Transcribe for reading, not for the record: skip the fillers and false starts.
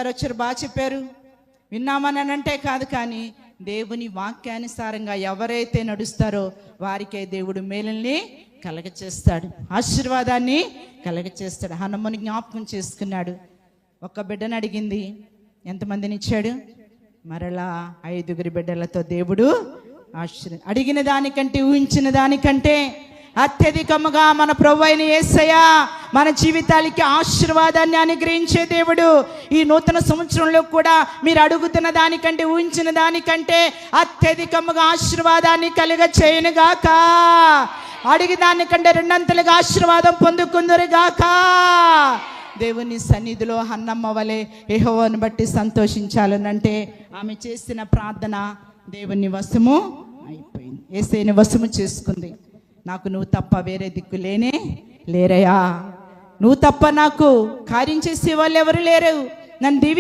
వచ్చారు, బాగా చెప్పారు. విన్నామని అంటే కాదు, కానీ దేవుని వాక్యానుసారంగా ఎవరైతే నడుస్తారో వారికే దేవుడు మేలుల్ని కలగచేస్తాడు, ఆశీర్వాదాన్ని కలగచేస్తాడు. హన్నమ్మని జ్ఞాపకం చేసుకున్నాడు. ఒక బిడ్డను అడిగింది, ఎంతమందిని ఇచ్చాడు? మరలా 5 బిడ్డలతో దేవుడు అడిగిన దానికంటే, ఊహించిన దానికంటే అత్యధికముగా మన ప్రభువైన యేసయ్య మన జీవితాలకి ఆశీర్వాదాన్ని అనుగ్రహించే దేవుడు. ఈ నూతన సంవత్సరంలో కూడా మీరు అడుగుతున్న దానికంటే, ఊహించిన దానికంటే అత్యధికముగా ఆశీర్వాదాన్ని కలుగ చేయనుగాక. అడిగి దానికంటే 2 ఆశీర్వాదం పొందుకుందురుగాక. దేవుని సన్నిధిలో హన్నమ్మ వలె యెహోవాను బట్టి సంతోషించాలనంటే ఆమె చేసిన ప్రార్థన దేవుని వశము అయిపోయింది. యేసయ్యని వశము చేసుకుంది. నాకు నువ్వు తప్ప వేరే దిక్కు లేనే లేరయ్యా, నువ్వు తప్ప నాకు కార్యం చేసే వాళ్ళు ఎవరు లేరు, నన్ను